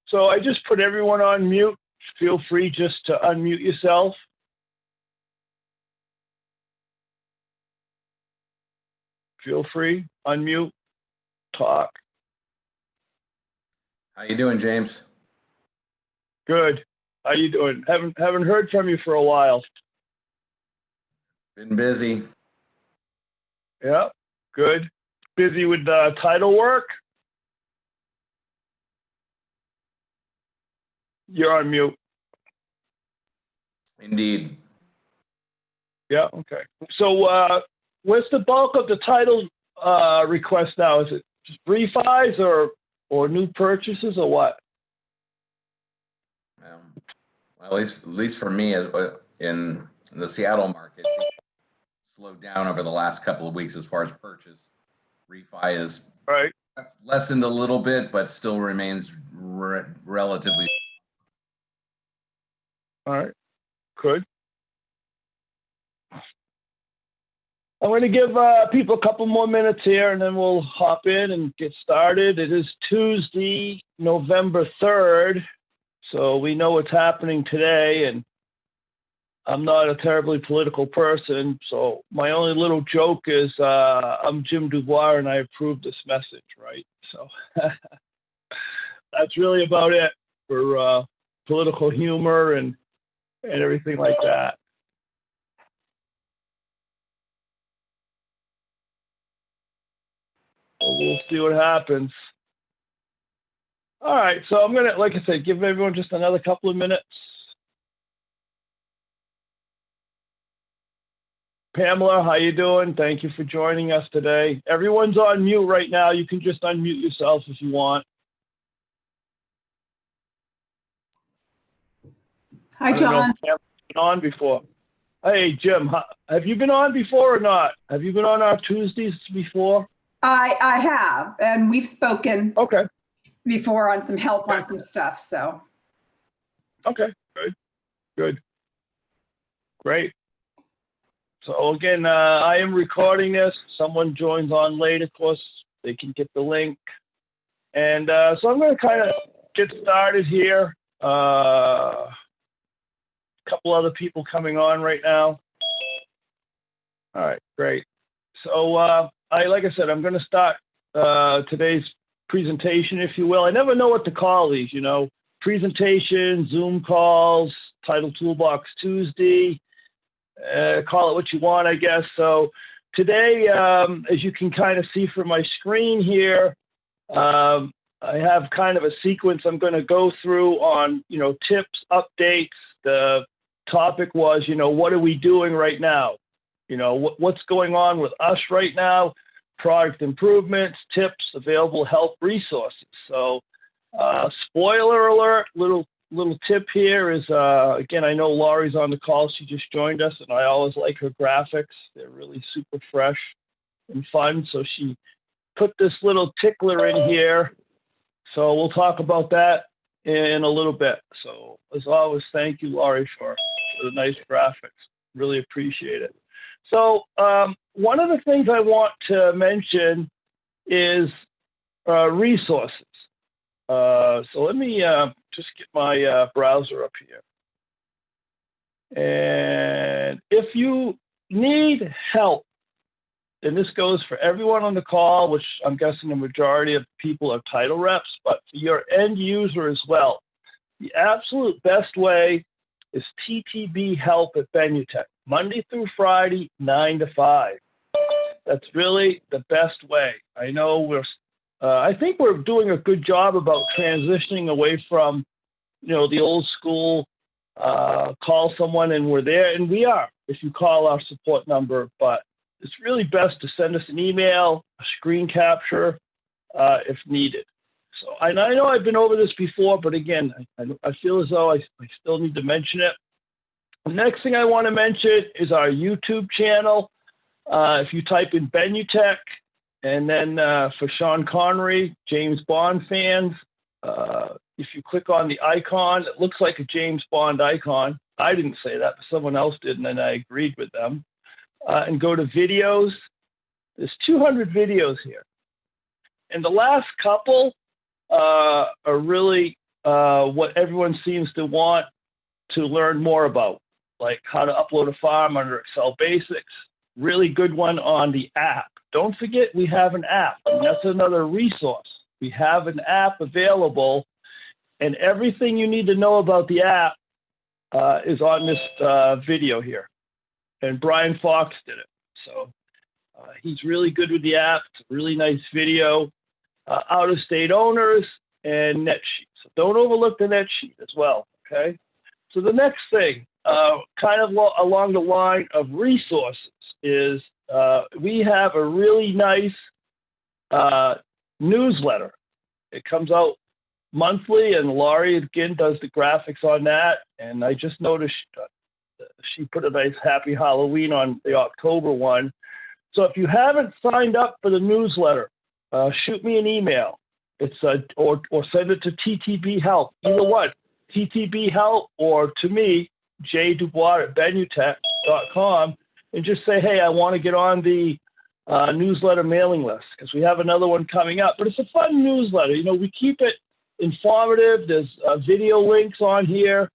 So I just put everyone on mute. Feel free just to unmute yourself. Feel free, unmute, talk. How you doing, James? Good. How you doing? Haven't heard from you for a while. Been busy. Yeah, good. Busy with title work? You're on mute. Indeed. Yeah, okay. So what's the bulk of the title request now? Is it just refis or new purchases or what? Well, at least for me, in the Seattle market, slowed down over the last couple of weeks as far as purchase. Refi is Right. lessened a little bit, but still remains relatively. All right. Good. I'm going to give people a couple more minutes here, and then we'll hop in and get started. It is Tuesday, November 3rd, so we know what's happening today, and I'm not a terribly political person, so my only little joke is I'm Jim Dubois, and I approve this message, right? So that's really about it for political humor and everything like that. We'll see what happens. All right, so I'm gonna, like I said, give everyone just another couple of minutes. Pamela, how you doing? Thank you for joining us today. Everyone's on mute right now. You can just unmute yourself if you want. Hi, John. Pamela's been on before. Hey, Jim, have you been on before or not? Have you been on our Tuesdays before? I have, and we've spoken Okay. before on some help on some stuff, so. Okay, good. Great. So again, I am recording this. Someone joins on late, of course, they can get the link. And so I'm going to kind of get started here. A couple other people coming on right now. All right, great. So like I said, I'm going to start today's presentation, if you will. I never know what to call these, presentation, Zoom calls, Title Toolbox Tuesday, call it what you want, I guess. So today, as you can kind of see from my screen here, I have kind of a sequence I'm going to go through on, tips, updates. The topic was, what are we doing right now? What's going on with us right now, product improvements, tips, available help, resources. So spoiler alert, little tip here is, again, I know Laurie's on the call. She just joined us, and I always like her graphics. They're really super fresh and fun. So she put this little tickler in here. So we'll talk about that in a little bit. So as always, thank you, Laurie, for the nice graphics. Really appreciate it. So one of the things I want to mention is resources. So let me just get my browser up here. And if you need help, and this goes for everyone on the call, which I'm guessing the majority of people are title reps, but for your end user as well, the absolute best way is TTB help at Benutech, Monday through Friday, 9 to 5. That's really the best way. I know I think we're doing a good job about transitioning away from, the old school, call someone and we're there, and we are, if you call our support number, but it's really best to send us an email, a screen capture, if needed. So I know I've been over this before, but again, I feel as though I still need to mention it. The next thing I want to mention is our YouTube channel. If you type in Benutech, and then for Sean Connery, James Bond fans, if you click on the icon, it looks like a James Bond icon. I didn't say that, but someone else did, and then I agreed with them. And go to videos. There's 200 videos here. And the last couple are really what everyone seems to want to learn more about, like how to upload a farm under Excel Basics. Really good one on the app. Don't forget we have an app. That's another resource. We have an app available, and everything you need to know about the app is on this video here. And Brian Fox did it. So he's really good with the app. It's a really nice video. Out-of-state owners and net sheet. So don't overlook the net sheet as well, okay? So the next thing, kind of along the line of resources, is we have a really nice newsletter. It comes out monthly, and Laurie again does the graphics on that. And I just noticed she put a nice Happy Halloween on the October one. So if you haven't signed up for the newsletter, shoot me an email. It's or send it to TTB Help, either one, TTB Help, or to me, jdubois@benutech.com, and just say, hey, I want to get on the newsletter mailing list, because we have another one coming up. But it's a fun newsletter. You know, we keep it informative. There's video links on here.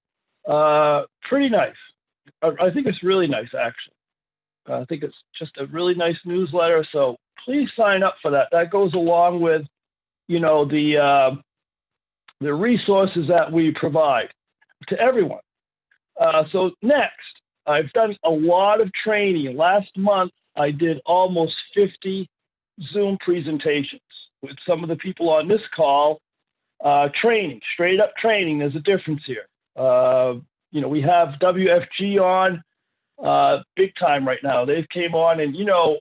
Pretty nice. I think it's really nice, actually. I think it's just a really nice newsletter. So please sign up for that. That goes along with, you know, the resources that we provide to everyone. So next, I've done a lot of training. Last month, I did almost 50 Zoom presentations with some of the people on this call. Training, straight up training. There's a difference here. You know, we have WFG on big time right now. They've came on, and, you know,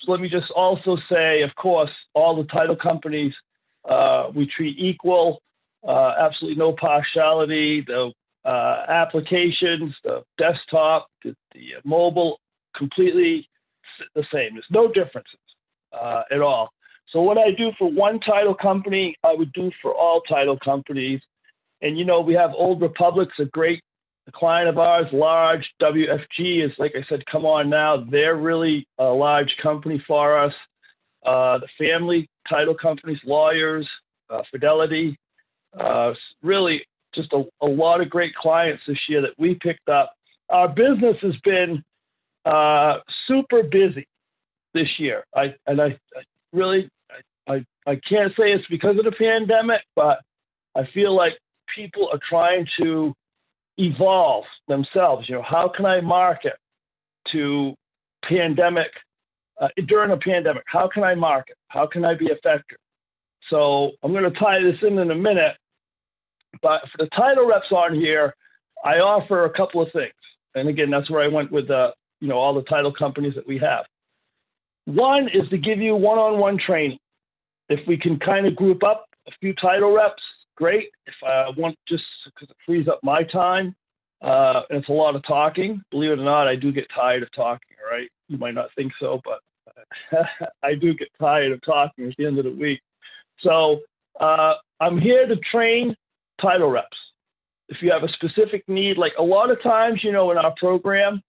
let me just also say, of course, all the title companies we treat equal, absolutely no partiality. The applications, the desktop, the mobile, completely the same. There's no differences at all. So what I do for one title company, I would do for all title companies. And, you know, we have Old Republic's a great client of ours, large. WFG is, like I said, come on now. They're really a large company for us. The family title companies, lawyers, Fidelity, really just a lot of great clients this year that we picked up. Our business has been super busy this year. I can't say it's because of the pandemic, but I feel like people are trying to evolve themselves. You know, how can I market to pandemic during a pandemic? How can I market? How can I be effective? So I'm going to tie this in a minute. But for the title reps on here, I offer a couple of things. And again, that's where I went with you know, all the title companies that we have. One is to give you one-on-one training. If we can kind of group up a few title reps, great. If I want, just because it frees up my time, and it's a lot of talking. Believe it or not, I do get tired of talking, all right? You might not think so, but I do get tired of talking at the end of the week. So I'm here to train title reps. If you have a specific need, like a lot of times, you know, in our program,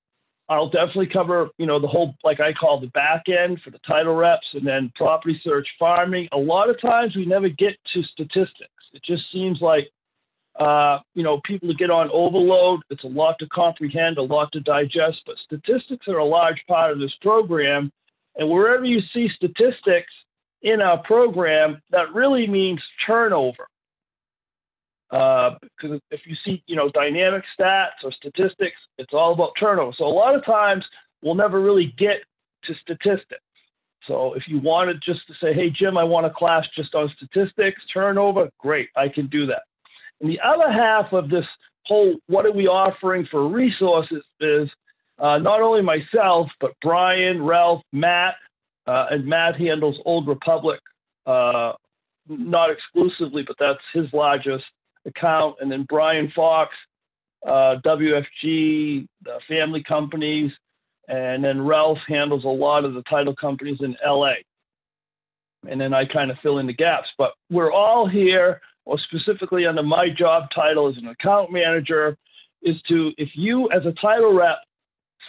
I'll definitely cover, you know, the whole, like I call the back end for the title reps, and then property search, farming. A lot of times we never get to statistics. It just seems like, you know, people get on overload. It's a lot to comprehend, a lot to digest, but statistics are a large part of this program. And wherever you see statistics in our program, that really means turnover. Because if you see, you know, dynamic stats or statistics, it's all about turnover. So a lot of times we'll never really get to statistics. So if you wanted just to say, hey, Jim, I want a class just on statistics, turnover, great, I can do that. And the other half of this whole, what are we offering for resources is not only myself, but Brian, Ralph, Matt, and Matt handles Old Republic, not exclusively, but that's his largest account. And then Brian Fox, WFG, the family companies, and then Ralph handles a lot of the title companies in LA. And then I kind of fill in the gaps. But we're all here, or specifically under my job title as an account manager, is to, if you as a title rep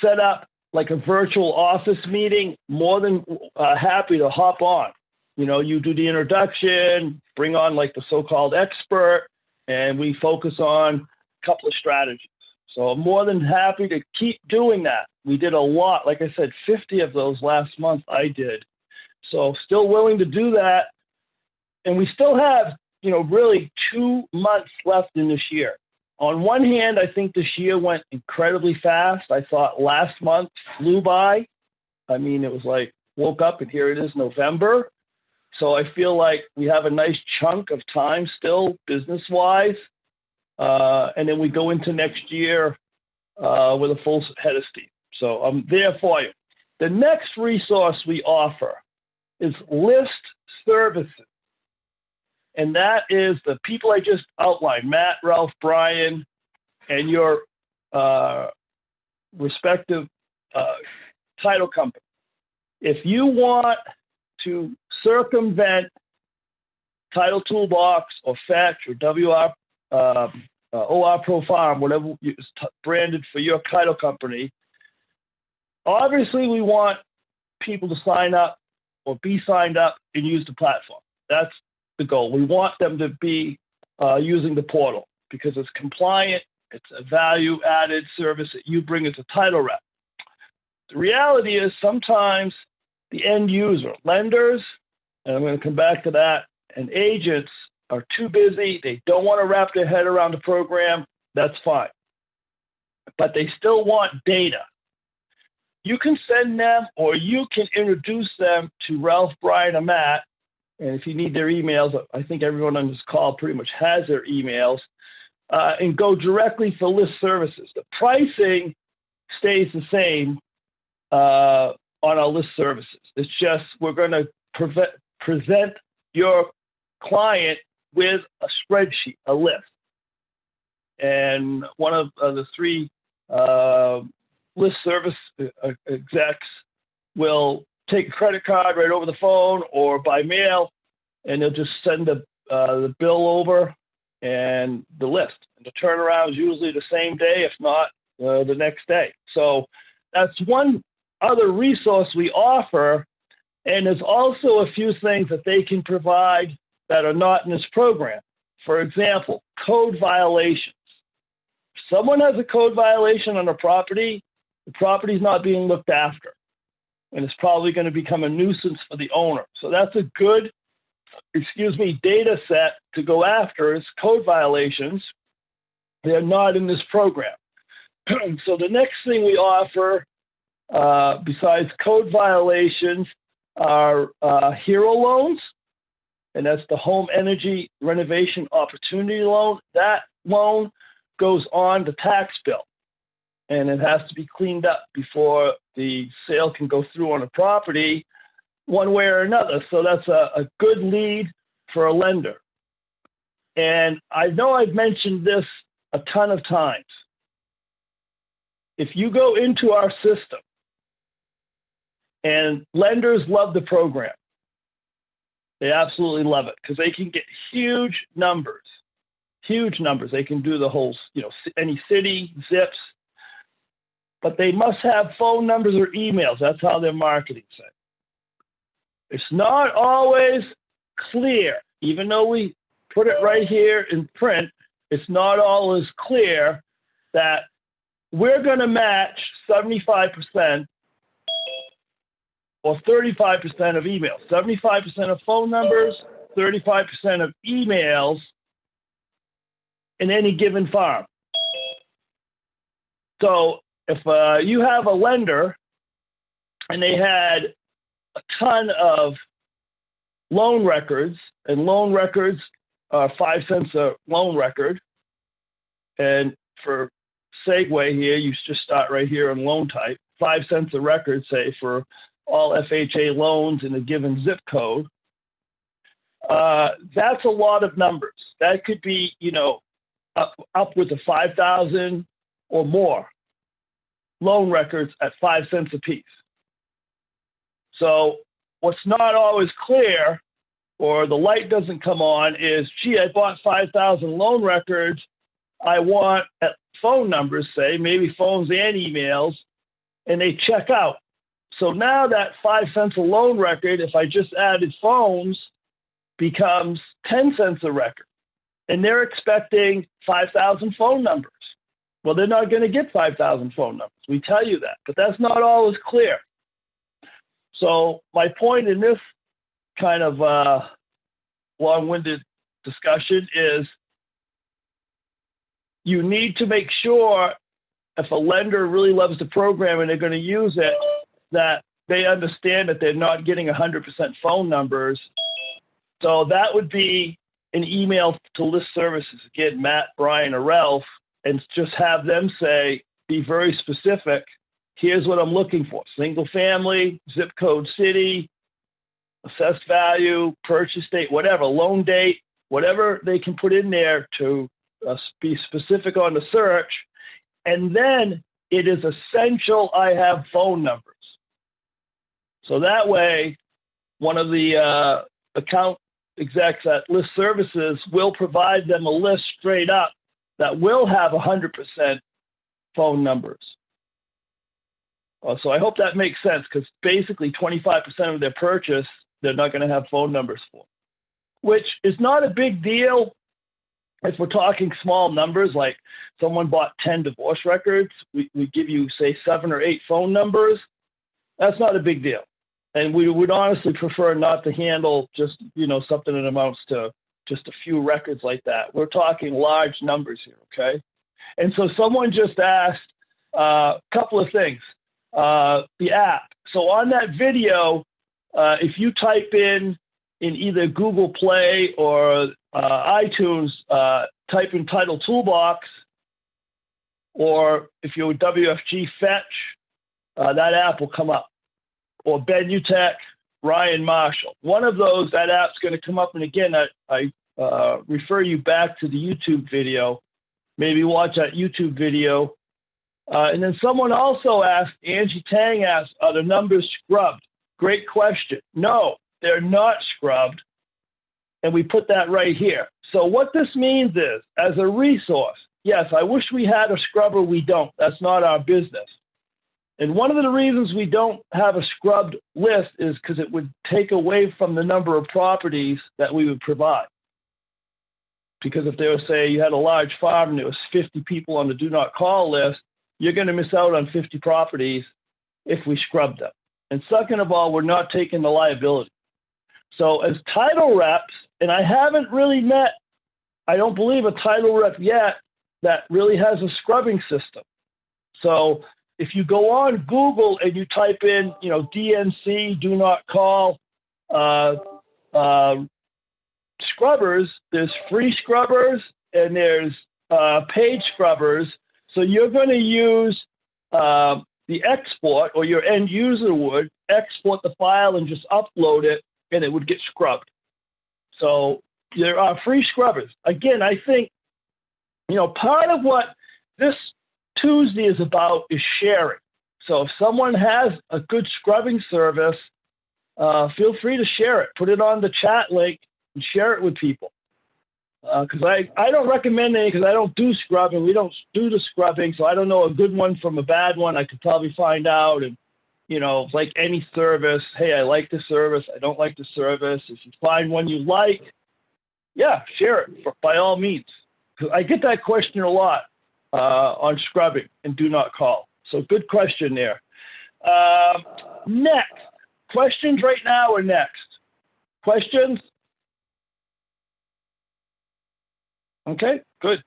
set up like a virtual office meeting, more than happy to hop on. You know, you do the introduction, bring on like the so-called expert, and we focus on a couple of strategies. So I'm more than happy to keep doing that. We did a lot. Like I said, 50 of those last month I did. So still willing to do that. And we still have, really 2 months left in this year. On one hand, I think this year went incredibly fast. I thought last month flew by. I mean, it was like woke up and here it is November. So I feel like we have a nice chunk of time still business-wise. And then we go into next year with a full head of steam. So I'm there for you. The next resource we offer is list services. And that is the people I just outlined, Matt, Ralph, Brian, and your respective title company. If you want to circumvent Title Toolbox or Fetch or OR Pro Farm, whatever is branded for your title company, obviously we want people to sign up or be signed up and use the platform. That's the goal. We want them to be using the portal because it's compliant. It's a value-added service that you bring as a title rep. The reality is sometimes the end user, lenders, and I'm going to come back to that, and agents are too busy. They don't want to wrap their head around the program. That's fine. But they still want data. You can send them or you can introduce them to Ralph, Brian, or Matt. And if you need their emails, I think everyone on this call pretty much has their emails, and go directly for list services. The pricing stays the same on our list services. It's just we're going to present your client with a spreadsheet, a list. And one of the 3 list service execs will take a credit card right over the phone or by mail, and they'll just send the bill over and the list. And the turnaround is usually the same day, if not the next day. So that's one other resource we offer. And there's also a few things that they can provide that are not in this program. For example, code violations. If someone has a code violation on a property, the property is not being looked after, and it's probably going to become a nuisance for the owner. So that's a good, data set to go after is code violations. They're not in this program. So the next thing we offer, besides code violations, are hero loans, and that's the Home Energy Renovation Opportunity Loan. That loan goes on the tax bill, and it has to be cleaned up before the sale can go through on a property one way or another. So that's a good lead for a lender. And I know I've mentioned this a ton of times. If you go into our system, and lenders love the program, they absolutely love it because they can get huge numbers. They can do the whole, any city, zips, but they must have phone numbers or emails. That's how their marketing said. It's not always clear, even though we put it right here in print, it's not always clear that we're going to match 75% or 35% of emails, 75% of phone numbers, 35% of emails in any given farm. So if you have a lender and they had a ton of loan records, and loan records are 5 cents a loan record, and for segue here, you just start right here on loan type, 5 cents a record, say, for all FHA loans in a given zip code. That's a lot of numbers. That could be, upwards of 5,000 or more loan records at 5 cents a piece. So what's not always clear, or the light doesn't come on, is, gee, I bought 5,000 loan records. I want phone numbers, say, maybe phones and emails, and they check out. So now that 5 cents a loan record, if I just added phones, becomes 10 cents a record. and they're expecting 5,000 phone numbers. Well, they're not going to get 5,000 phone numbers. We tell you that, but that's not always clear. So my point in this kind of long-winded discussion is you need to make sure if a lender really loves the program and they're going to use it, that they understand that they're not getting 100% phone numbers. So that would be an email to list services, again, Matt, Brian, or Ralph, and just have them say, be very specific. Here's what I'm looking for: single family, zip code city, assessed value, purchase date, whatever, loan date, whatever they can put in there to be specific on the search. And then it is essential I have phone numbers. So that way, one of the account execs at List Services will provide them a list straight up that will have 100% phone numbers. So I hope that makes sense, because basically 25% of their purchase, they're not going to have phone numbers for, which is not a big deal if we're talking small numbers, like someone bought 10 divorce records. We give you, say, 7 or 8 phone numbers. That's not a big deal. And we would honestly prefer not to handle just, something that amounts to just a few records like that. We're talking large numbers here, okay? And so someone just asked a couple of things. The app. So on that video, if you type in either Google Play or iTunes, type in title Toolbox, or if you're WFG Fetch, that app will come up. Or Ben Utech, Ryan Marshall. One of those, that app's going to come up. And again, I refer you back to the YouTube video. Maybe watch that YouTube video. And then someone also asked, Angie Tang asked, are the numbers scrubbed? Great question. No, they're not scrubbed. And we put that right here. So what this means is, as a resource, yes, I wish we had a scrubber. We don't. That's not our business. And one of the reasons we don't have a scrubbed list is because it would take away from the number of properties that we would provide. Because if they were, say, you had a large farm and there was 50 people on the do not call list, you're going to miss out on 50 properties if we scrub them. And second of all, we're not taking the liability. So as title reps, and I haven't really met, I don't believe, a title rep yet that really has a scrubbing system. So if you go on Google and you type in, DNC, do not call, scrubbers, there's free scrubbers and there's paid scrubbers. So you're going to use the export, or your end user would export the file and just upload it, and it would get scrubbed. So there are free scrubbers. Again, I think, part of what this Tuesday is about is sharing. So if someone has a good scrubbing service, feel free to share it. Put it on the chat link and share it with people. Because I don't recommend any, because I don't do scrubbing. We don't do the scrubbing, so I don't know a good one from a bad one. I could probably find out. And, like any service, hey, I like the service, I don't like the service. If you find one you like, yeah, share it by all means. Because I get that question a lot on scrubbing and do not call. So good question there. Next. Questions right now or next? Questions? Okay, good.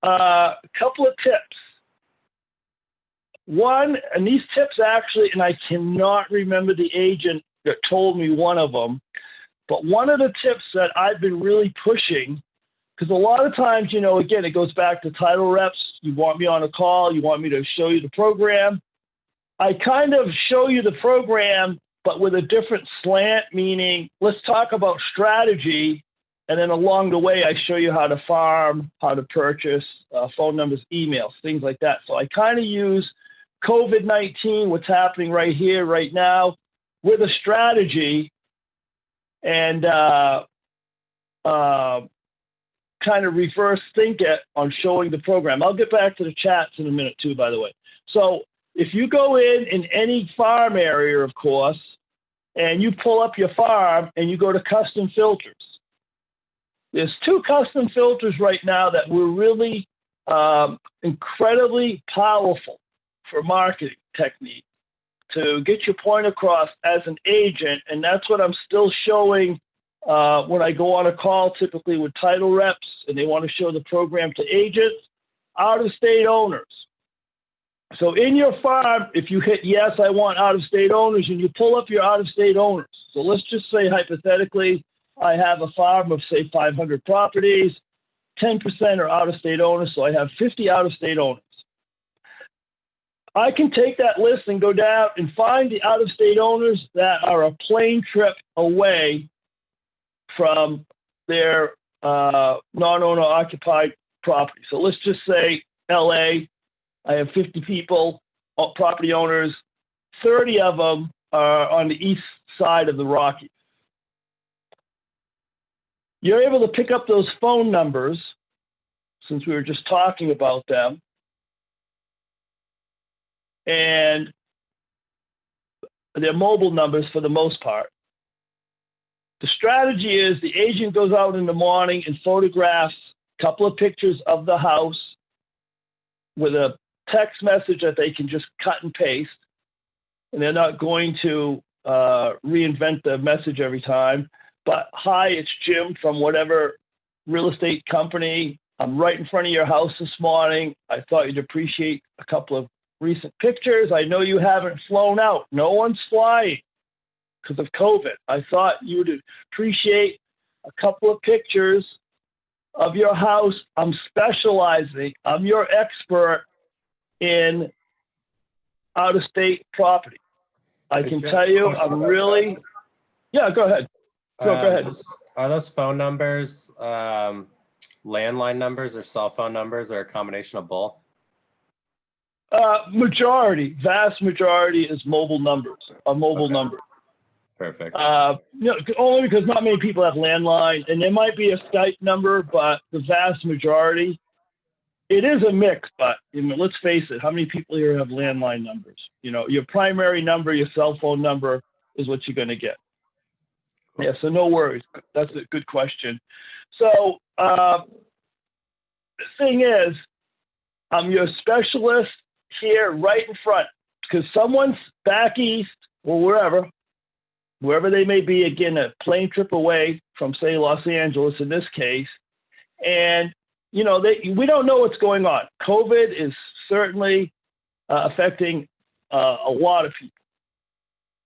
A couple of tips. One, and these tips actually, and I cannot remember the agent that told me one of them, but one of the tips that I've been really pushing, because a lot of times, again, it goes back to title reps. You want me on a call, you want me to show you the program. I kind of show you the program, but with a different slant, meaning let's talk about strategy. And then along the way, I show you how to farm, how to purchase, phone numbers, emails, things like that. So I kind of use COVID-19, what's happening right here, right now, with a strategy, and kind of reverse think it on showing the program. I'll get back to the chats in a minute too, by the way. So if you go in any farm area, of course, and you pull up your farm and you go to custom filters, There's 2 custom filters right now that were really incredibly powerful for marketing technique to get your point across as an agent. And that's what I'm still showing when I go on a call, typically with title reps, and they want to show the program to agents, out-of-state owners. So in your farm, if you hit yes, I want out-of-state owners, and you pull up your out-of-state owners. So let's just say hypothetically, I have a farm of say 500 properties, 10% are out-of-state owners, so I have 50 out-of-state owners. I can take that list and go down and find the out-of-state owners that are a plane trip away from their non-owner occupied property. So let's just say LA, I have 50 people, property owners, 30 of them are on the east side of the Rockies. You're able to pick up those phone numbers, since we were just talking about them, and they're mobile numbers for the most part. The strategy is the agent goes out in the morning and photographs a couple of pictures of the house with a text message that they can just cut and paste, and they're not going to reinvent the message every time. But hi, it's Jim from whatever real estate company. I'm right in front of your house this morning. I thought you'd appreciate a couple of recent pictures. I know you haven't flown out. No one's flying because of COVID. I thought you would appreciate a couple of pictures of your house. I'm specializing. I'm your expert in out-of-state property. I can tell you, I'm really, yeah, go ahead. Go ahead. Are those phone numbers landline numbers or cell phone numbers, or a combination of both? Vast majority is mobile numbers, a mobile number. Perfect. Only because not many people have landline, and there might be a Skype number, but the vast majority, it is a mix. But let's face it, how many people here have landline numbers? Your primary number, your cell phone number is what you're going to get. Yeah, so no worries. That's a good question. So the thing is, I'm your specialist here right in front, because someone's back east or wherever they may be, again, a plane trip away from, say, Los Angeles in this case. And, we don't know what's going on. COVID is certainly affecting a lot of people.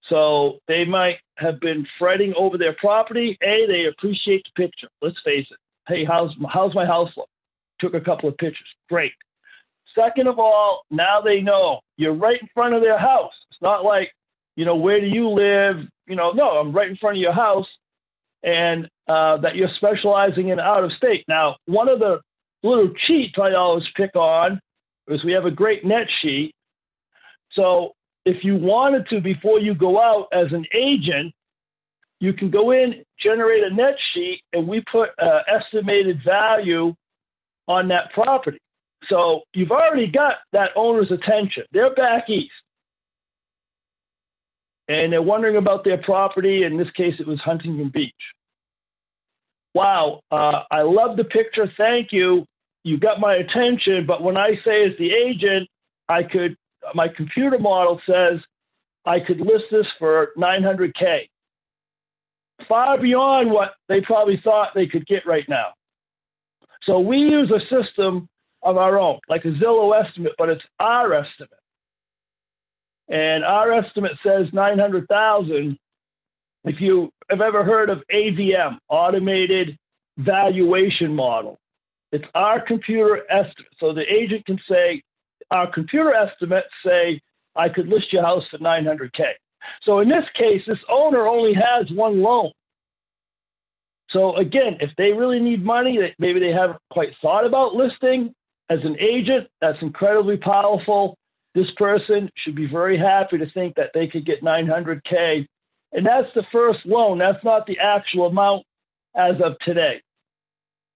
So they might have been fretting over their property. They appreciate the picture. Let's face it. Hey, how's my house look? Took a couple of pictures. Great. Second of all, now they know you're right in front of their house. It's not like, where do you live? No, I'm right in front of your house, and that you're specializing in out of state. Now, one of the little cheats I always pick on is we have a great net sheet. So if you wanted to, before you go out as an agent, you can go in, generate a net sheet, and we put estimated value on that property. So you've already got that owner's attention. They're back east, and they're wondering about their property. In this case, it was Huntington Beach. Wow, I love the picture. Thank you. You got my attention. But when I say as the agent, my computer model says I could list this for $900K, far beyond what they probably thought they could get right now. So we use a system of our own, like a Zillow estimate, but it's our estimate. And our estimate says 900,000. If you have ever heard of AVM, automated valuation model, it's our computer estimate. So the agent can say, our computer estimates say, I could list your house for 900K. So in this case, this owner only has one loan. So again, if they really need money, maybe they haven't quite thought about listing, as an agent, that's incredibly powerful. This person should be very happy to think that they could get 900K. And that's the first loan. That's not the actual amount as of today.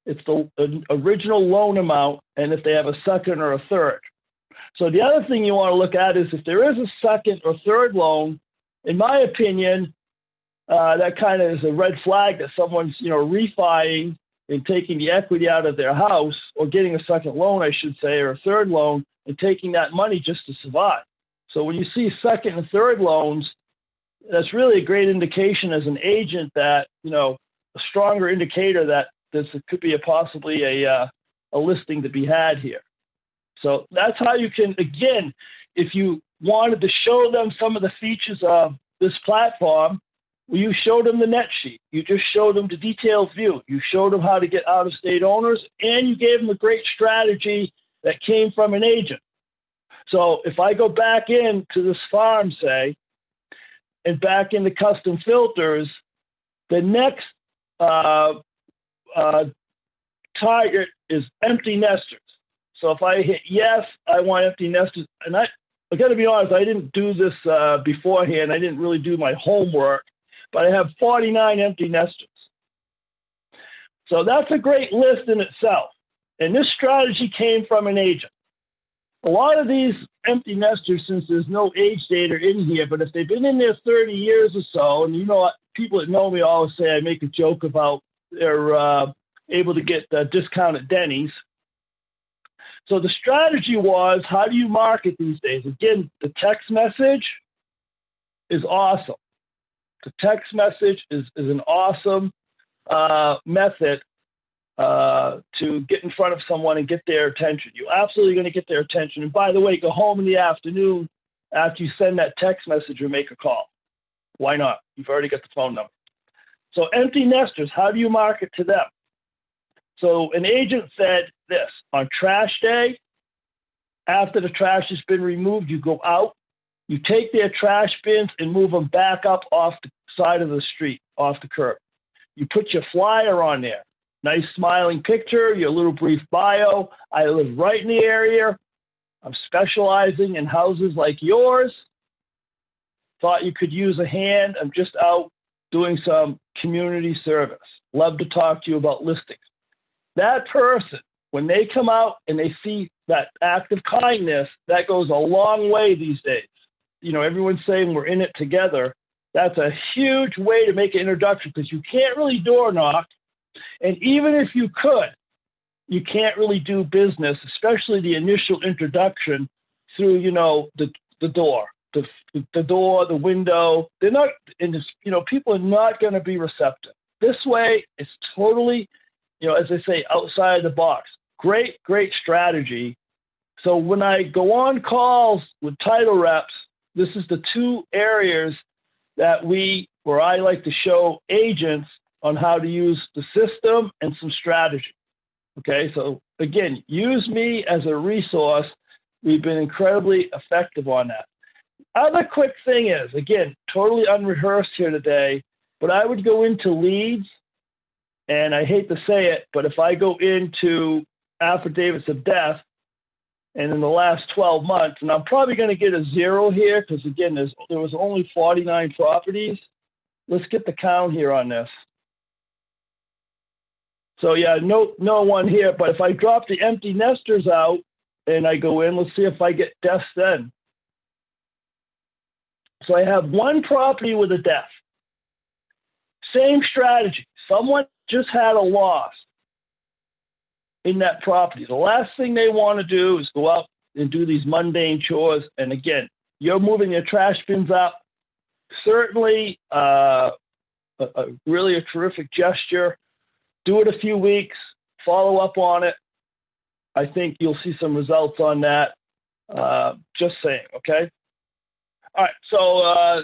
It's the original loan amount, and if they have a second or a third. So the other thing you want to look at is if there is a second or third loan, in my opinion, that kind of is a red flag that someone's, refining in taking the equity out of their house, or getting a second loan, I should say, or a third loan, and taking that money just to survive. So when you see second and third loans, that's really a great indication as an agent that, a stronger indicator that this could be possibly a listing to be had here. So that's how you can, again, if you wanted to show them some of the features of this platform, you showed them the net sheet. You just showed them the detailed view. You showed them how to get out-of-state owners, and you gave them a great strategy that came from an agent. So if I go back into this farm, say, and back into custom filters, the next target is empty nesters. So if I hit yes, I want empty nesters. And I got to be honest, I didn't do this beforehand. I didn't really do my homework, but I have 49 empty nesters. So that's a great list in itself. And this strategy came from an agent. A lot of these empty nesters, since there's no age data in here, but if they've been in there 30 years or so, and people that know me always say I make a joke about they're able to get a discount at Denny's. So the strategy was, how do you market these days? Again, the text message is awesome. The text message is an awesome method to get in front of someone and get their attention. You're absolutely going to get their attention. And by the way, go home in the afternoon after you send that text message or make a call. Why not? You've already got the phone number. So empty nesters, how do you market to them? So an agent said this: on trash day, after the trash has been removed, you go out, you take their trash bins and move them back up off the side of the street, off the curb. You put your flyer on there. Nice smiling picture, your little brief bio. I live right in the area. I'm specializing in houses like yours. Thought you could use a hand. I'm just out doing some community service. Love to talk to you about listings. That person, when they come out and they see that act of kindness, that goes a long way these days. Everyone's saying we're in it together. That's a huge way to make an introduction, because you can't really door knock. And even if you could, you can't really do business, especially the initial introduction through, the door, the door, the window. They're not, and people are not going to be receptive. This way, it's totally, as I say, outside the box. Great strategy. So when I go on calls with title reps, this is the two areas that where I like to show agents on how to use the system and some strategy. Okay, so again, use me as a resource. We've been incredibly effective on that. Other quick thing is, again, totally unrehearsed here today, but I would go into leads, and I hate to say it, but if I go into affidavits of death, and in the last 12 months, and I'm probably going to get a 0 here, because again, there was only 49 properties. Let's get the count here on this. So yeah, no one here, but if I drop the empty nesters out and I go in, let's see if I get deaths then. So I have one property with a death. Same strategy. Someone just had a loss in that property. The last thing they want to do is go out and do these mundane chores. And again, you're moving your trash bins up. Certainly really a terrific gesture. Do it a few weeks, follow up on it. I think you'll see some results on that. Just saying, okay? All right, so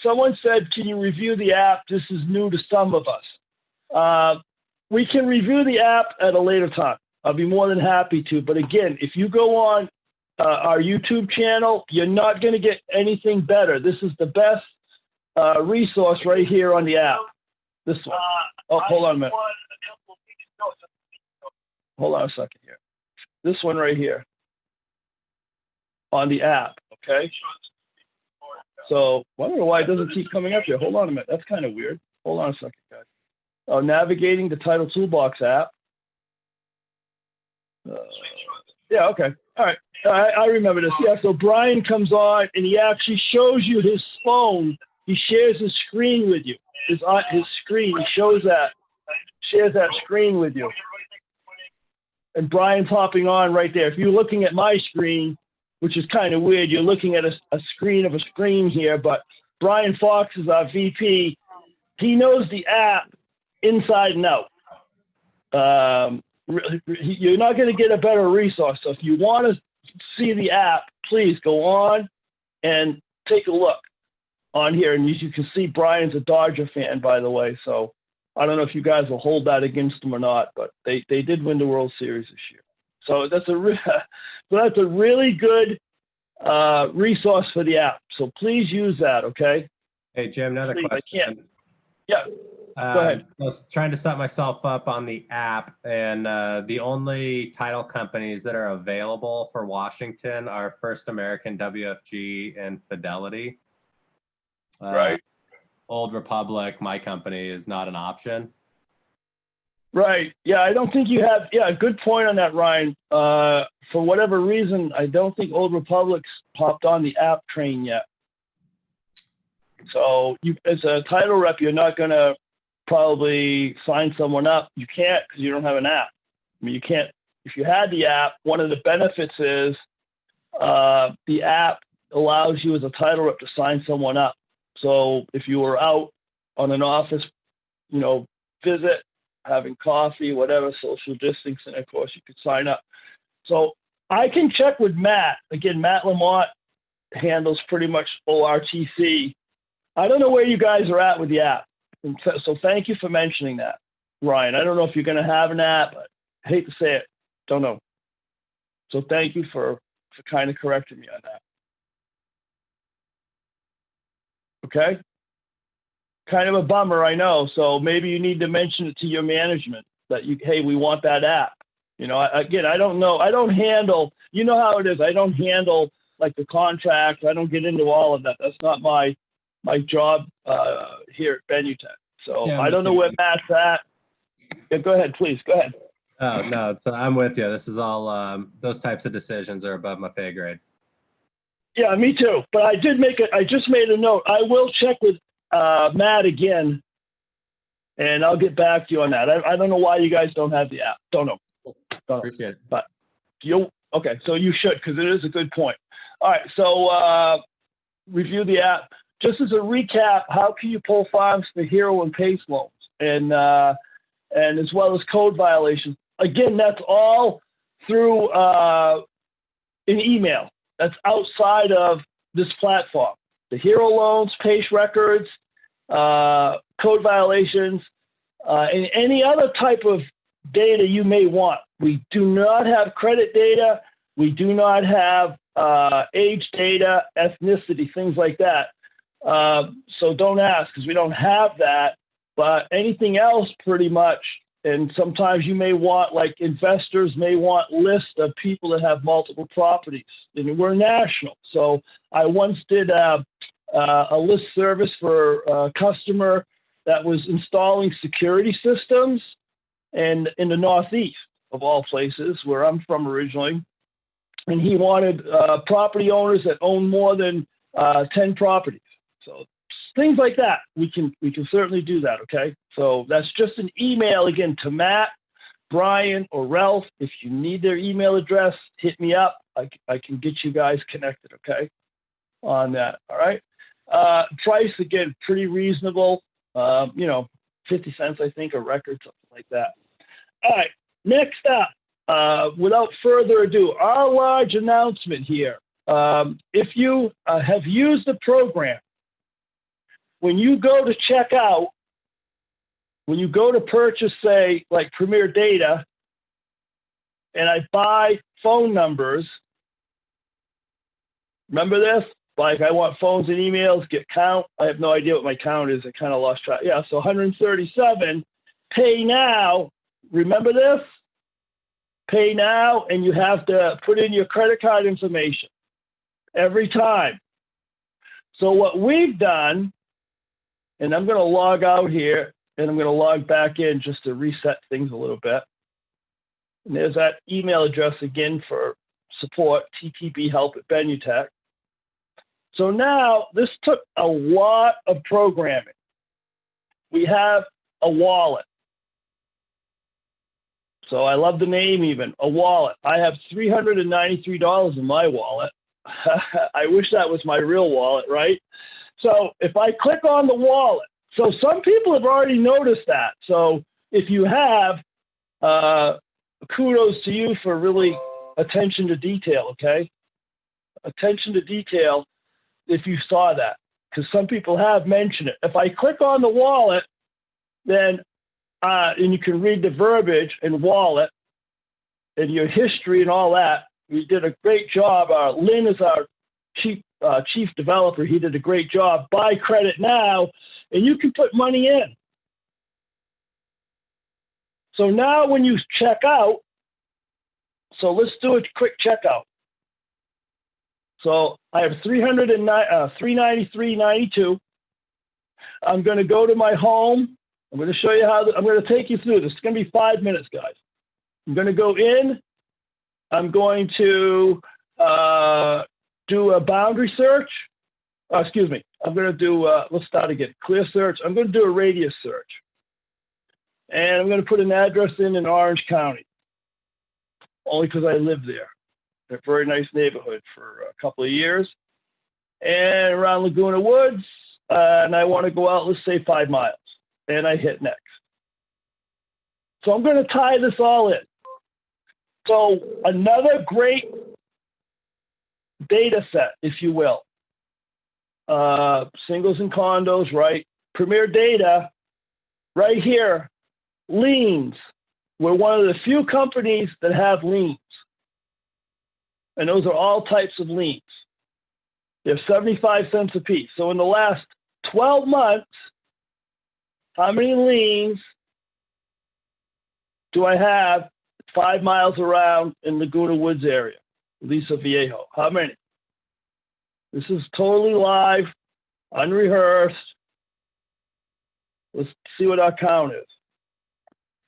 someone said, can you review the app? This is new to some of us. We can review the app at a later time. I'll be more than happy to. But again, if you go on our YouTube channel, you're not going to get anything better. This is the best resource right here on the app. This one. Oh, hold on a minute. Hold on a second here. This one right here on the app, okay? So I don't know why it doesn't keep coming up here. Hold on a minute. That's kind of weird. Hold on a second, guys. Oh, navigating the Title Toolbox app. Yeah, okay. All right. I remember this. Yeah, so Brian comes on and he actually shows you his phone. He shares his screen with you. His screen, he shows shares that screen with you. And Brian's hopping on right there. If you're looking at my screen, which is kind of weird, you're looking at a screen of a screen here, but Brian Fox is our VP. He knows the app inside and out. You're not going to get a better resource. So if you want to see the app, please go on and take a look on here. And you can see Brian's a Dodger fan, by the way. So I don't know if you guys will hold that against him or not, but they did win the World Series this year. So that's a really good resource for the app. So please use that, okay? Hey, Jim, another Please, question. I can't. Yeah. Go ahead. I was trying to set myself up on the app, and the only title companies that are available for Washington are First American, WFG, and Fidelity. Right. Old Republic, my company, is not an option. Right. Yeah, I don't think you have. Yeah, good point on that, Ryan. For whatever reason, I don't think Old Republic's popped on the app train yet. So you, as a title rep, you're not going to probably sign someone up. You can't because you don't have an app. I mean, you can't. If you had the app, one of the benefits is the app allows you as a title rep to sign someone up. So if you were out on an office, visit, having coffee, whatever, social distancing, of course, you could sign up. So I can check with Matt. Again, Matt Lamont handles pretty much ORTC. I don't know where you guys are at with the app. And so thank you for mentioning that, Ryan. I don't know if you're going to have an app. I hate to say it. Don't know. So thank you for kind of correcting me on that. Okay? Kind of a bummer, I know. So maybe you need to mention it to your management that hey, we want that app. Again, I don't know. I don't handle, you know how it is. I don't handle like the contract. I don't get into all of that. That's not my job here at Benutech. So Yeah, I don't know where Matt's at. Yeah, go ahead, please. Go ahead. Oh, no, so I'm with you. This is all, those types of decisions are above my pay grade. Yeah, me too. But I just made a note. I will check with Matt again, and I'll get back to you on that. I don't know why you guys don't have the app. Don't know. Appreciate it. But okay, so you should, because it is a good point. All right, so review the app. Just as a recap, how can you pull files for hero and PACE loans, and as well as code violations? Again, that's all through an email. That's outside of this platform. The hero loans, PACE records, code violations, and any other type of data you may want. We do not have credit data. We do not have age data, ethnicity, things like that. So don't ask because we don't have that. But anything else pretty much, and sometimes you may want, like investors may want lists of people that have multiple properties. And we're national. So I once did a list service for a customer that was installing security systems and in the Northeast of all places where I'm from originally. And he wanted property owners that own more than 10 properties. So things like that, we can certainly do that, okay? So that's just an email, again, to Matt, Brian, or Ralph. If you need their email address, hit me up. I can get you guys connected, okay, on that, all right? Price, again, pretty reasonable, 50 cents, I think, a record, something like that. All right, next up, without further ado, our large announcement here. If you have used the program, when you go to check out, when you go to purchase, say, like Premier Data, and I buy phone numbers, remember this? Like I want phones and emails, get count. I have no idea what my count is. I kind of lost track. Yeah, so 137, pay now. Remember this? Pay now, and you have to put in your credit card information every time. So what we've done, and I'm going to log out here, and I'm going to log back in just to reset things a little bit. And there's that email address again for support, ttbhelp@benutech. So now this took a lot of programming. We have a wallet. So I love the name even, a wallet. I have $393 in my wallet. I wish that was my real wallet, right? So if I click on the wallet, so some people have already noticed that. So if you have, kudos to you for really attention to detail, okay? Attention to detail if you saw that, because some people have mentioned it. If I click on the wallet, then, and you can read the verbiage and wallet and your history and all that. We did a great job. Lynn is our chief developer. He did a great job. Buy credit now, and you can put money in. So now when you check out, so let's do a quick checkout. So I have $393.92. I'm going to go to my home. I'm going to show you how. I'm going to take you through this. It's going to be 5 minutes, guys. I'm going to go in. I'm going to do a boundary search. Excuse me. I'm going to do. Let's start again. Clear search. I'm going to do a radius search, and I'm going to put an address in Orange County, only because I live there. A very nice neighborhood for a couple of years, and around Laguna Woods, and I want to go out, let's say 5 miles, and I hit next. So I'm going to tie this all in. So another great data set, if you will, singles and condos, right? Premier data, right here, liens. We're one of the few companies that have liens. And those are all types of liens. They're 75 cents a piece. So in the last 12 months, how many liens do I have 5 miles around in Laguna Woods area, Lisa Viejo? How many? This is totally live, unrehearsed. Let's see what our count is.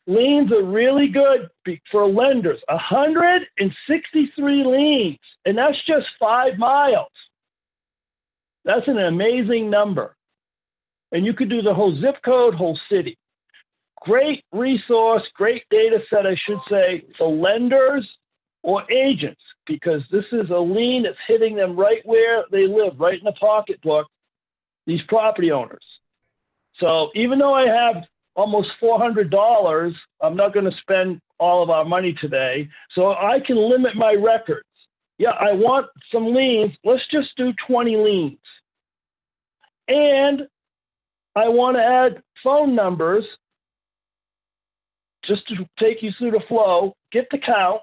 Liens are really good for lenders. 163 liens, and that's just 5 miles. That's an amazing number. And you could do the whole zip code, whole city. Great resource, great data set, I should say, for lenders or agents, because this is a lien that's hitting them right where they live, right in the pocketbook, these property owners. So even though I have almost $400, I'm not going to spend all of our money today, so I can limit my records. Yeah, I want some liens. Let's just do 20 liens. And I want to add phone numbers just to take you through the flow, get the count,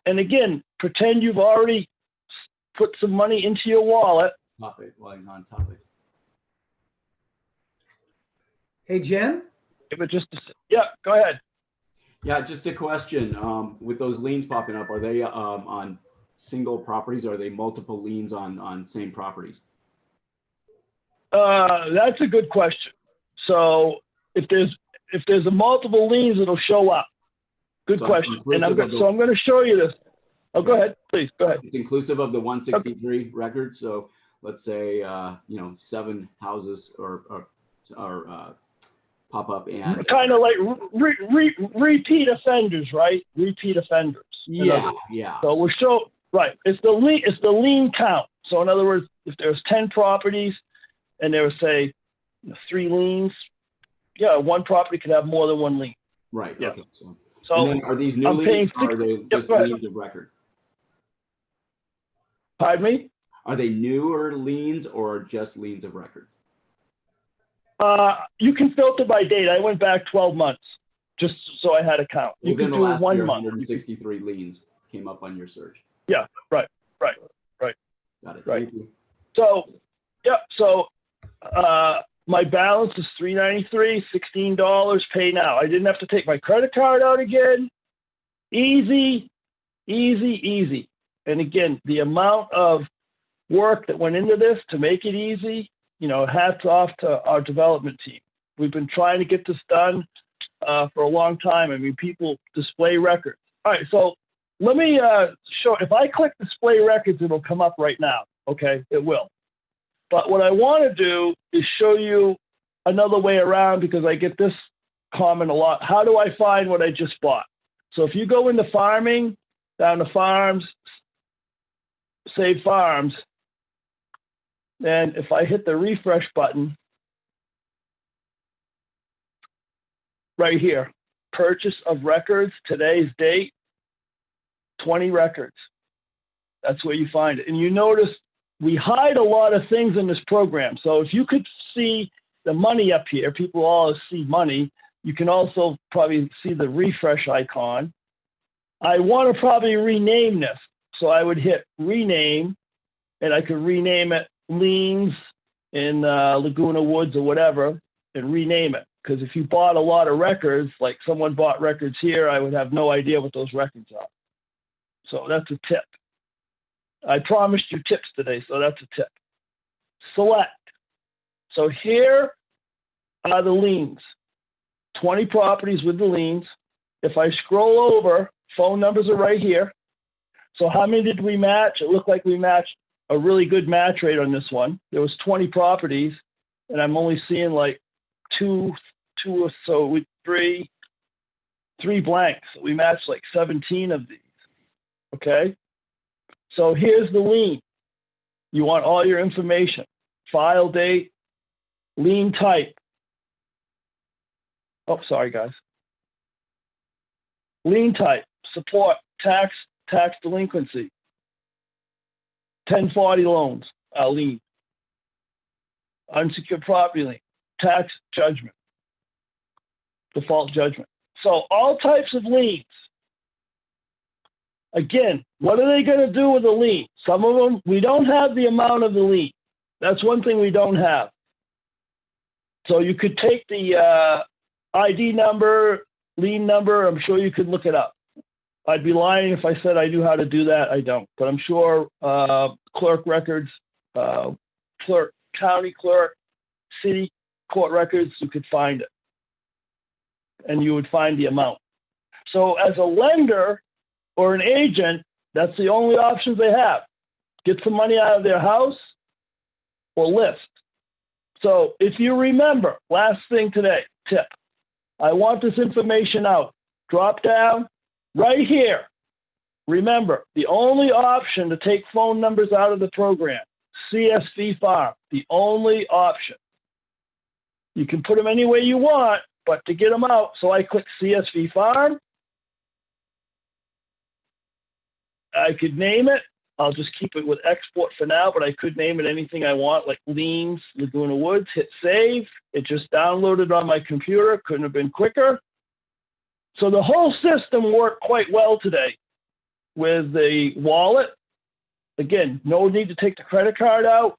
and again, pretend you've already put some money into your wallet. Topic while he's on topic. Hey, Jen? Yeah, go ahead. Yeah, just a question. With those liens popping up, are they on single properties? Or are they multiple liens on same properties? That's a good question. So if there's a multiple liens, it'll show up. Good question. And I'm going to show you this. Oh, go ahead, please. Go ahead. It's inclusive of the 163 records. So let's say 7 houses or pop up and kind of like repeat offenders, right? Repeat offenders. Yeah. So we'll show right. It's the lien count. So in other words, if there's 10 properties and there was say 3 liens, yeah, one property could have more than 1 lien. Right. Yeah. Okay. So and then are these new liens or are they just liens of record? Pardon me? Are they newer liens or just liens of record? You can filter by date. I went back 12 months just so I had a count. You Within can the do last 1 year, month. 163 liens came up on your search. Yeah, right. Got it. Right. Thank you. So, yeah, so my balance is $393, $16, pay now. I didn't have to take my credit card out again. Easy. And again, the amount of work that went into this to make it easy, hats off to our development team. We've been trying to get this done for a long time. I mean, people display records. All right, so let me show. If I click display records, it'll come up right now. Okay, it will. But what I want to do is show you another way around because I get this comment a lot. How do I find what I just bought? So if you go into farming, down to farms, save farms, and if I hit the refresh button right here, purchase of records, today's date, 20 records. That's where you find it. And you notice we hide a lot of things in this program. So if you could see the money up here, people all see money. You can also probably see the refresh icon. I want to probably rename this. So I would hit rename, and I could rename it liens in Laguna Woods or whatever, and rename it. Because if you bought a lot of records, like someone bought records here, I would have no idea what those records are. So that's a tip. I promised you tips today, so that's a tip. Select. So here are the liens. 20 properties with the liens. If I scroll over, phone numbers are right here. So how many did we match? It looked like we matched a really good match rate on this one. There was 20 properties, and I'm only seeing like two or so, with three blanks. We matched like 17 of these, okay? So here's the lien. You want all your information, file date, lien type. Oh, sorry, guys. Lien type, support, tax delinquency, 1040 loans, lien, unsecured property lien, tax judgment, default judgment. So all types of liens. Again, what are they going to do with a lien? Some of them, we don't have the amount of the lien. That's one thing we don't have. So you could take the ID number, lien number, I'm sure you could look it up. I'd be lying if I said I knew how to do that. I don't. But I'm sure clerk records, clerk, county clerk, city court records, you could find it. And you would find the amount. So as a lender or an agent, that's the only options they have. Get some money out of their house or list. So if you remember, last thing today, tip, I want this information out. Drop down right here. Remember, the only option to take phone numbers out of the program, CSV farm, the only option. You can put them any way you want, but to get them out, so I click CSV farm. I could name it. I'll just keep it with export for now, but I could name it anything I want, like liens, Laguna Woods, hit save. It just downloaded on my computer. Couldn't have been quicker. So the whole system worked quite well today with the wallet. Again, no need to take the credit card out.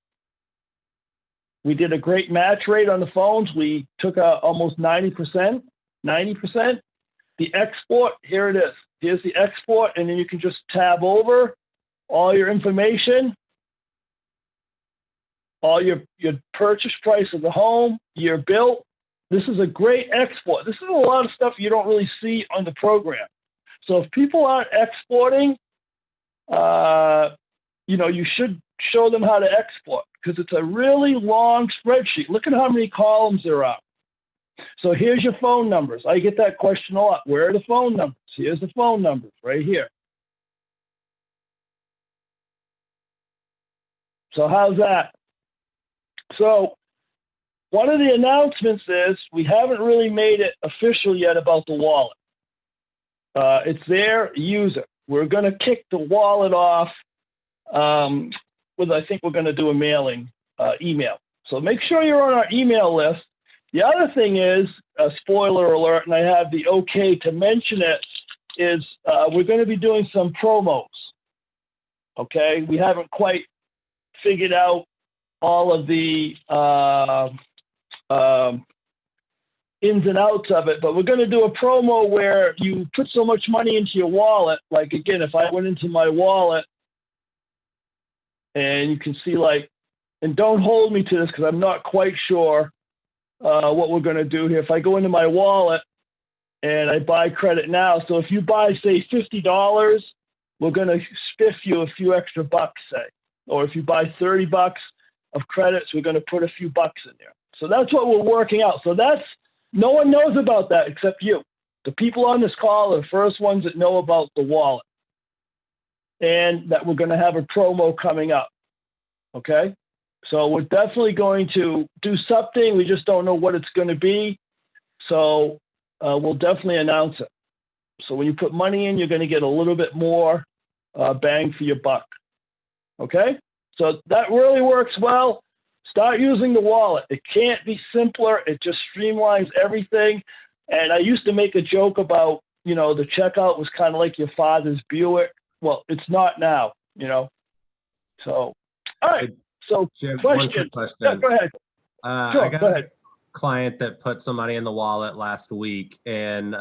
We did a great match rate on the phones. We took out almost 90%. The export, here it is. Here's the export, and then you can just tab over all your information, all your purchase price of the home, year built. This is a great export. This is a lot of stuff you don't really see on the program. So if people aren't exporting, you should show them how to export, because it's a really long spreadsheet. Look at how many columns there are. So here's your phone numbers. I get that question a lot. Where are the phone numbers? Here's the phone numbers right here. So how's that? So one of the announcements is we haven't really made it official yet about the wallet. It's there, use it. We're going to kick the wallet off with, I think we're going to do a mailing email. So make sure you're on our email list. The other thing is, a spoiler alert, and I have the okay to mention it, is we're going to be doing some promos. Okay, we haven't quite figured out all of the ins and outs of it, but we're going to do a promo where you put so much money into your wallet. Like, again, if I went into my wallet, and you can see, like, and don't hold me to this because I'm not quite sure what we're going to do here. If I go into my wallet and I buy credit now, so if you buy, say, $50, we're going to spiff you a few extra bucks, say. Or if you buy $30 of credits, we're going to put a few bucks in there. So that's what we're working out. So that's No one knows about that except you. The people on this call are the first ones that know about the wallet and that we're going to have a promo coming up. Okay? So we're definitely going to do something. We just don't know what it's going to be. So we'll definitely announce it. So when you put money in, you're going to get a little bit more bang for your buck. Okay? So that really works well. Start using the wallet. It can't be simpler. It just streamlines everything. And I used to make a joke about, the checkout was kind of like your father's Buick. Well, it's not now, So, all right. So, Jim, one question. quick question. Yeah, go ahead. Sure, I got go ahead. a client that put some money in the wallet last week, and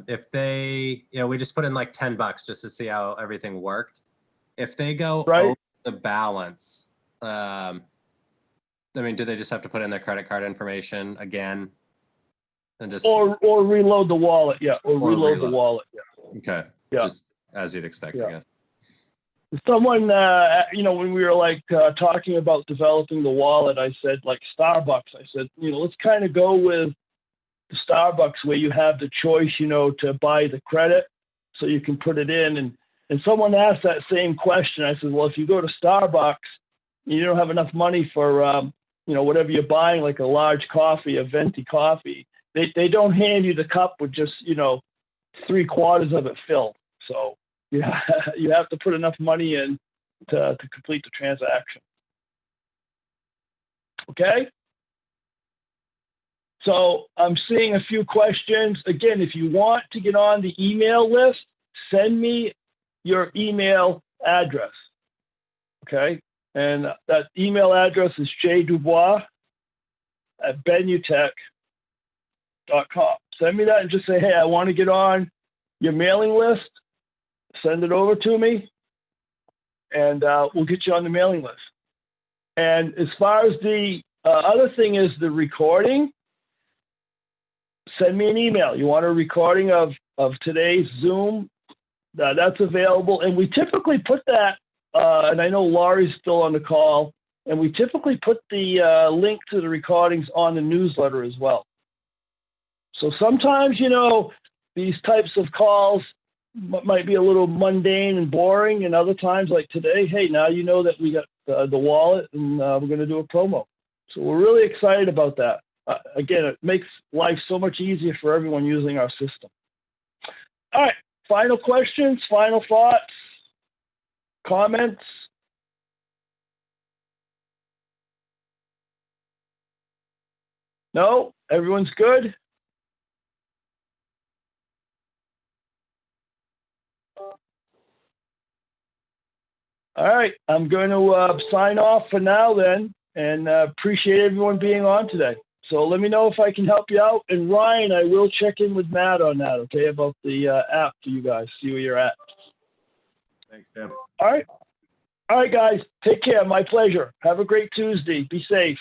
if they, we just put in like $10 just to see how everything worked. If they go Right. over the balance, do they just have to put in their credit card information again, and just Or reload the wallet, yeah. Or reload the wallet, yeah. Okay. Yeah. Just as you'd expect, Yeah. I guess. Someone, when we were talking about developing the wallet, I said like Starbucks. I said, let's kind of go with the Starbucks where you have the choice, to buy the credit so you can put it in. And someone asked that same question. I said, well, if you go to Starbucks, you don't have enough money for, whatever you're buying, like a large coffee, a venti coffee. They don't hand you the cup with just, 3/4 of it filled. So yeah, you have to put enough money in to complete the transaction. Okay. So I'm seeing a few questions. Again, if you want to get on the email list, send me your email address. Okay. And that email address is jdoubois@benutech.com. Send me that and just say, hey, I want to get on your mailing list. Send it over to me, and we'll get you on the mailing list. And as far as the other thing is the recording, send me an email. You want a recording of today's Zoom? That's available. And we typically put that, and I know Laurie's still on the call, and we typically put the link to the recordings on the newsletter as well. So sometimes, these types of calls might be a little mundane and boring, and other times like today, hey, now you know that we got the wallet and we're going to do a promo. So we're really excited about that. Again, it makes life so much easier for everyone using our system. All right, final questions, final thoughts, comments? No? Everyone's good? All right, I'm going to sign off for now then, and appreciate everyone being on today. So let me know if I can help you out. And Ryan, I will check in with Matt on that, okay, about the app for you guys, see where you're at. Thanks, Jim. All right. All right, guys, take care. My pleasure. Have a great Tuesday. Be safe.